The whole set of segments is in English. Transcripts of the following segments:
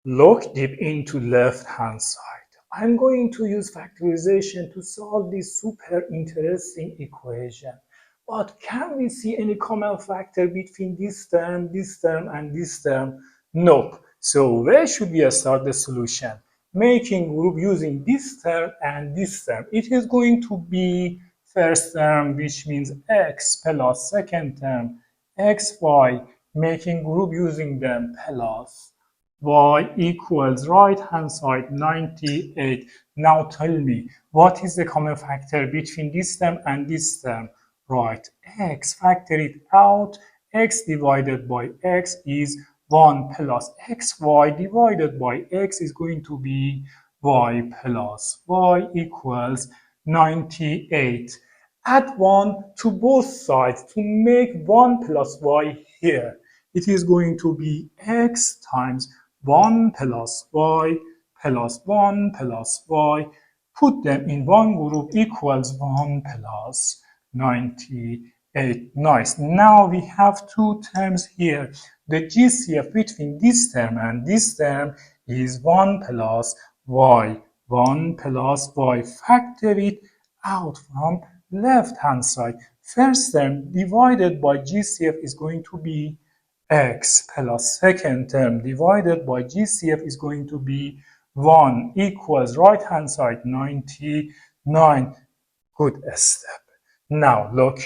Look deep into left hand side. I'm going to use factorization to solve this super interesting equation. But can we see any common factor between this term, and this term? Nope. So where should we start the solution? Making group using this term and this term. It is going to be first term, which means x, plus second term xy, making group using them, plus y equals right hand side 98. Now tell me, what is the common factor between this term and this term? Right, x, factor it out. X divided by x is 1 plus xy divided by x is going to be y plus y equals 98. Add 1 to both sides to make 1 plus y here. It is going to be x times 1 plus y plus 1 plus y. Put them in one group equals 1 plus 98. Nice. Now we have two terms here. The GCF between this term and this term is 1 plus y. 1 plus y. Factor it out from left hand side. First term divided by GCF is going to be x plus second term divided by GCF is going to be 1 equals right hand side 99. Good step. Now look,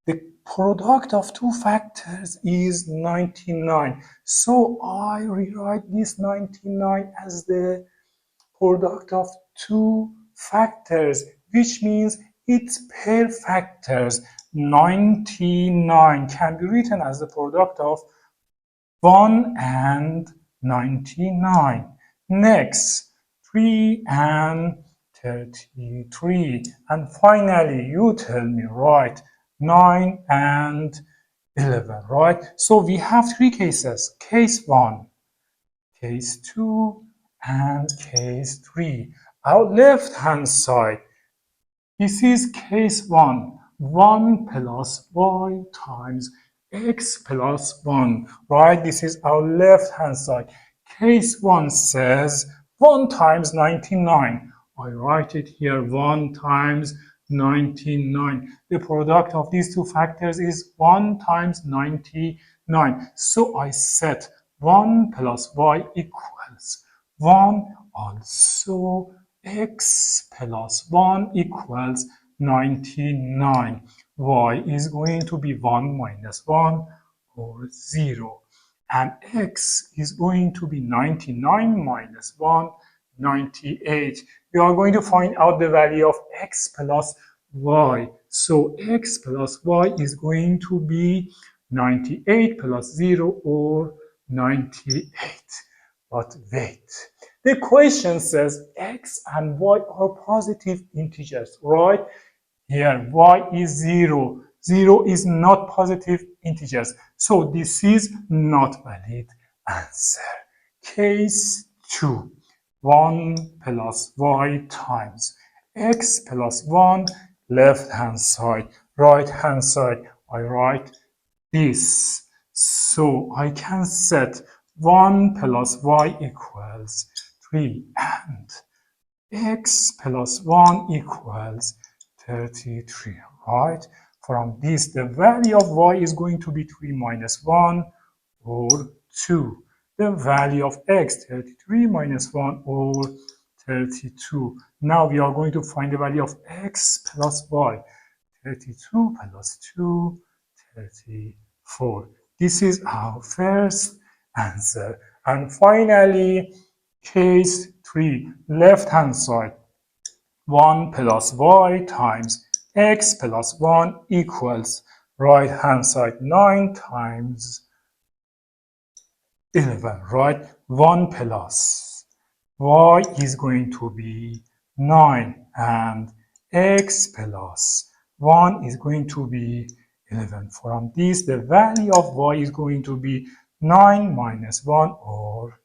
the product of two factors is 99. So I rewrite this 99 as the product of two factors, which means its pair factors. 99 can be written as the product of 1 and 99. Next, 3 and 33. And finally, you tell me, right, 9 and 11, right? So we have three cases, case 1, case 2, and case 3. Our left hand side, this is case 1, 1 plus y times x plus 1, right? This is our left hand side. Case 1 says 1 times 99. I write it here, 1 times 99. The product of these two factors is 1 times 99. So I set 1 plus y equals 1, also x plus 1 equals 99. Y is going to be 1 minus 1 or 0. And x is going to be 99 minus 1, 98. We are going to find out the value of x plus y. So x plus y is going to be 98 plus 0 or 98. But wait, the question says x and y are positive integers, right? Here, y is 0. 0 is not positive integers. So this is not valid answer. Case 2, 1 plus y times x plus 1, left hand side, right hand side. I write this. So I can set 1 plus y equals 3 and x plus 1 equals 33, right? From this, the value of y is going to be 3 minus 1 or 2. The value of x, 33 minus 1 or 32. Now we are going to find the value of x plus y. 32 plus 2, 34. This is our first answer. And finally, case 3, left hand side. 1 plus y times x plus 1 equals right hand side 9 times 11, right? 1 plus y is going to be 9 and x plus 1 is going to be 11. From this, the value of y is going to be 9 minus 1 or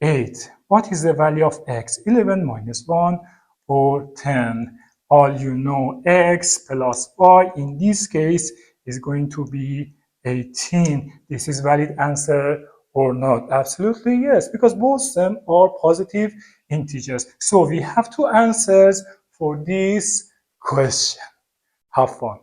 8. What is the value of x? 11 minus 1 or 10. All you know, x plus y in this case is going to be 18. This is valid answer or not? Absolutely yes, because both of them are positive integers. So we have two answers for this question. Have fun.